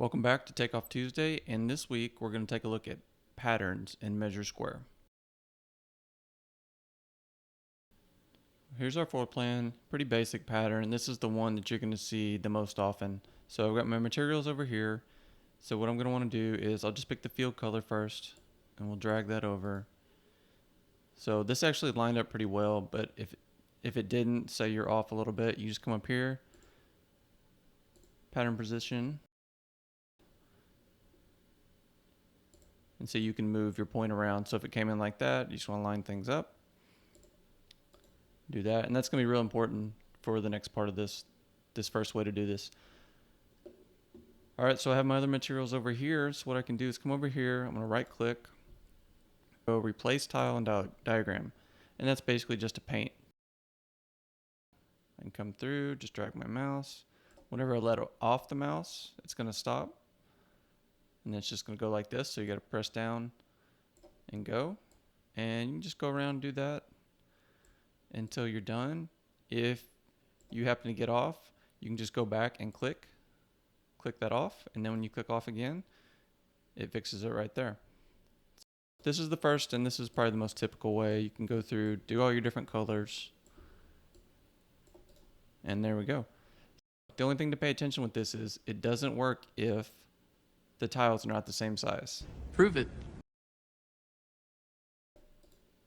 Welcome back to Takeoff Tuesday, and this week we're going to take a look at patterns in Measure Square. Here's our floor plan, pretty basic pattern. This is the one that you're going to see the most often. So I've got my materials over here. So what I'm going to want to do is I'll just pick the field color first, and we'll drag that over. So this actually lined up pretty well, but if it didn't, say you're off a little bit, you just come up here, pattern position, and so you can move your point around. So if it came in like that, you just want to line things up. Do that, and that's going to be real important for the next part of this first way to do this. All right, so I have my other materials over here. So what I can do is come over here. I'm going to right click, go replace tile and diagram, and that's basically just a paint. I can come through, just drag my mouse. Whenever I let off the mouse, it's going to stop. And it's just going to go like this. So you got to press down and go. And you can just go around and do that until you're done. If you happen to get off, you can just go back and click that off. And then when you click off again, it fixes it right there. This is the first, and this is probably the most typical way. You can go through, do all your different colors. And there we go. The only thing to pay attention with this is it doesn't work if the tiles are not the same size. Prove it.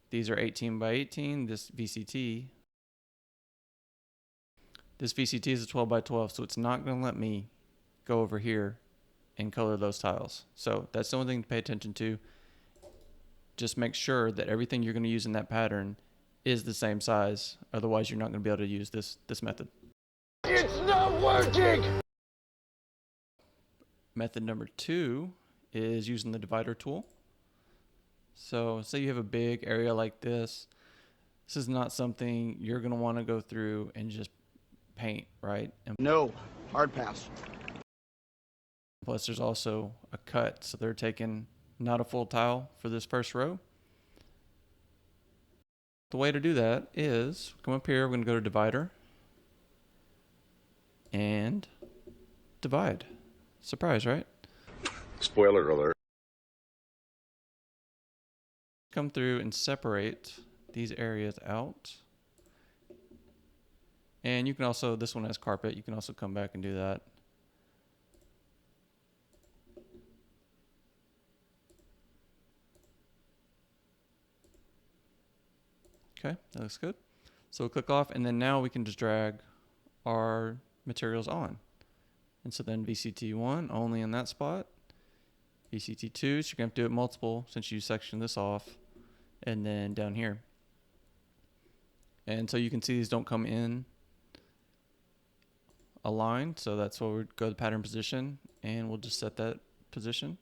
These are 18 by 18. This VCT is a 12 by 12, so it's not going to let me go over here and color those tiles. So that's the only thing to pay attention to. Just make sure that everything you're going to use in that pattern is the same size. Otherwise, you're not going to be able to use this method. It's not working! Method number 2 is using the divider tool. So say you have a big area like this. This is not something you're going to want to go through and just paint, right? And No, hard pass. plus there's also a cut, so they're taking not a full tile for this first row. The way to do that is come up here, we're going to go to divider and divide. Surprise, right? Spoiler alert. Come through and separate these areas out. And you can also, this one has carpet, you can also come back and do that. Okay, that looks good. So we'll click off, and then now we can just drag our materials on. And so then VCT1 only in that spot. VCT2, so you're going to have to do it multiple since you section this off. And then down here. And so you can see these don't come in aligned. So that's why we go to pattern position, and we'll just set that position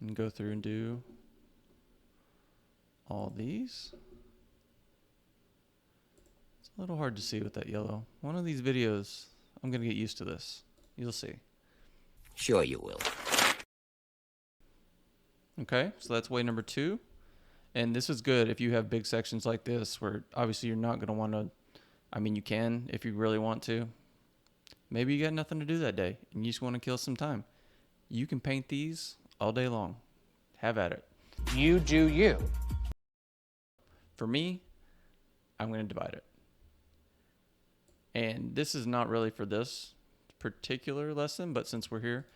and go through and do all these. It's a little hard to see with that yellow. One of these videos, I'm going to get used to this. You'll see. Sure you will. Okay, so that's way number 2. And this is good if you have big sections like this where obviously you're not going to want to, I mean, you can if you really want to. Maybe you got nothing to do that day and you just want to kill some time. You can paint these all day long. Have at it. You do you. For me, I'm going to divide it. And this is not really for this particular lesson, but since we're here,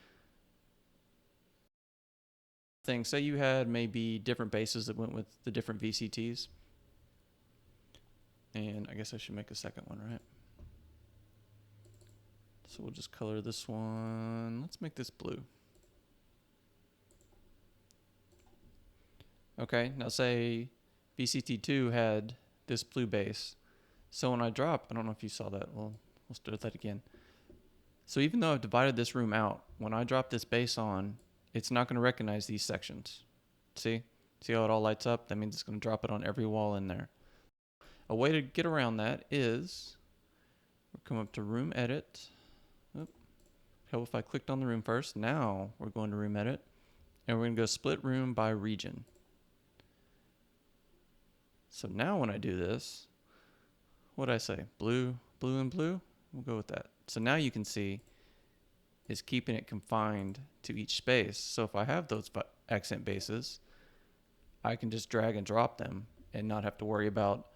say you had maybe different bases that went with the different VCTs. And I guess I should make a second one, right? So we'll just color this one. Let's make this blue. Okay, now say VCT2 had this blue base. So when I drop, I don't know if you saw that. We'll start that again. So even though I've divided this room out, when I drop this base on, it's not going to recognize these sections. See how it all lights up? That means it's going to drop it on every wall in there. A way to get around that is we'll come up to room edit. Help if I clicked on the room first. Now we're going to room edit, and we're going to go split room by region. So now when I do this, what did I say? Blue, blue, and blue? We'll go with that. So now you can see is keeping it confined to each space. So if I have those accent bases, I can just drag and drop them and not have to worry about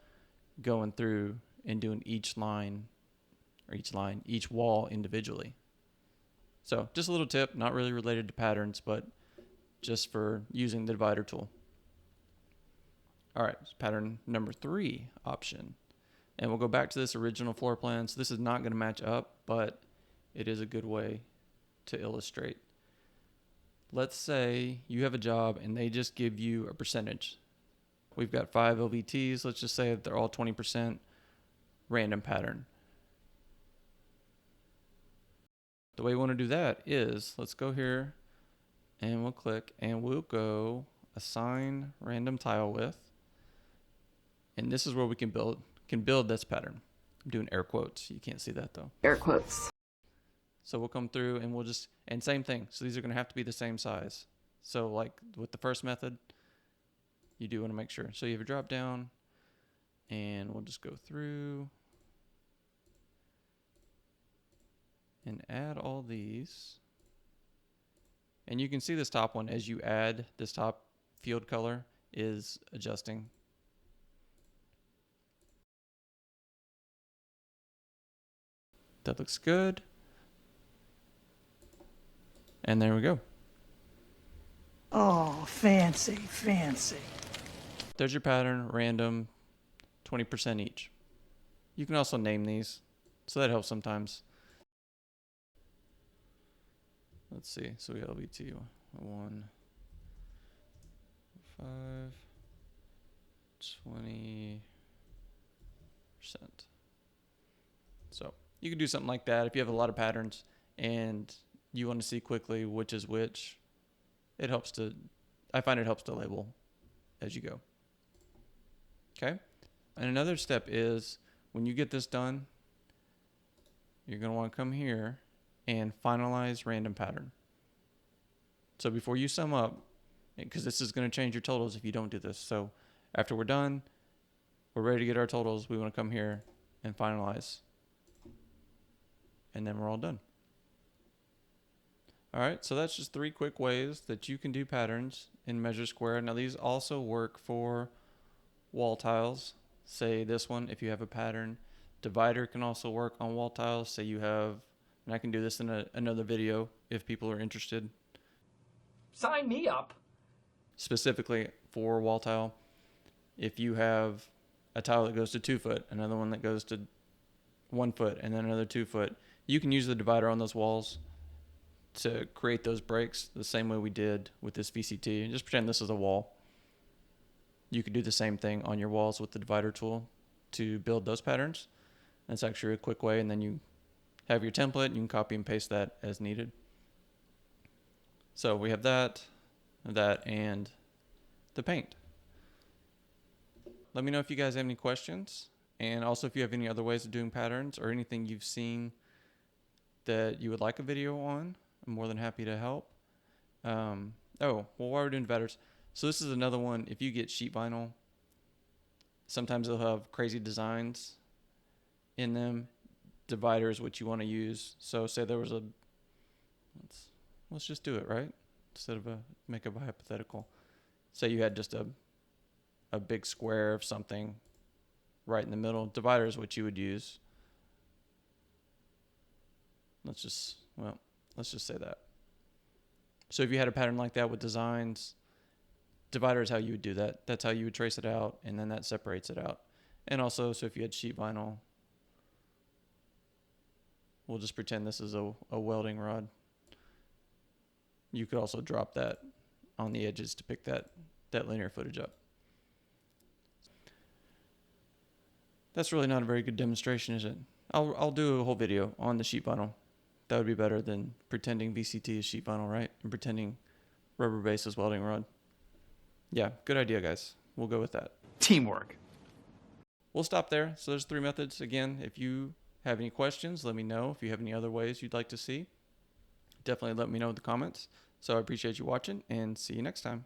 going through and doing each wall individually. So just a little tip, not really related to patterns, but just for using the divider tool. All right, pattern number 3 option. And we'll go back to this original floor plan. So this is not going to match up, but it is a good way to illustrate. Let's say you have a job and they just give you a percentage. We've got 5 LVTs. Let's just say that they're all 20% random pattern. The way we want to do that is, let's go here and we'll click and we'll go assign random tile width. And this is where we can build this pattern. I'm doing air quotes. You can't see that though. Air quotes. So we'll come through and and same thing. So these are going to have to be the same size. So like with the first method, you do want to make sure. So you have a drop down and we'll just go through and add all these. And you can see this top one as you add this top field color is adjusting. That looks good. And there we go. Oh, fancy, fancy. There's your pattern, random, 20% each. You can also name these, so that helps sometimes. Let's see, so we got LVT 1, 5, 20%. So you can do something like that if you have a lot of patterns and you want to see quickly which is which. I find it helps to label as you go. Okay. And another step is when you get this done, you're going to want to come here and finalize random pattern. So before you sum up, because this is going to change your totals if you don't do this. So after we're done, we're ready to get our totals. We want to come here and finalize. And then we're all done. All right, so that's just 3 quick ways that you can do patterns in Measure Square. Now these also work for wall tiles. Say this one, if you have a pattern. Divider can also work on wall tiles. Say you have, and I can do this in another video if people are interested. Sign me up. Specifically for wall tile, if you have a tile that goes to 2 foot, another one that goes to 1 foot, and then another 2 foot, you can use the divider on those walls to create those breaks the same way we did with this VCT. And just pretend this is a wall. You could do the same thing on your walls with the divider tool to build those patterns. That's actually a quick way, and then you have your template. You can copy and paste that as needed. So we have that, and the paint. Let me know if you guys have any questions, and also if you have any other ways of doing patterns or anything you've seen that you would like a video on. I'm more than happy to help. While we're doing dividers, so this is another one. If you get sheet vinyl, sometimes they'll have crazy designs in them. Divider is what you want to use. So say there was let's just do it, right? Instead of make a hypothetical. Say you had just a big square of something right in the middle. Divider is what you would use. Let's just say that. So if you had a pattern like that with designs, divider is how you would do that. That's how you would trace it out, and then that separates it out. And also, so if you had sheet vinyl, we'll just pretend this is a welding rod. You could also drop that on the edges to pick that linear footage up. That's really not a very good demonstration, is it? I'll do a whole video on the sheet vinyl. That would be better than pretending VCT is sheet vinyl, right? And pretending rubber base is welding rod. Yeah, good idea, guys. We'll go with that. Teamwork. We'll stop there. So there's 3 methods. Again, if you have any questions, let me know. If you have any other ways you'd like to see, definitely let me know in the comments. So I appreciate you watching, and see you next time.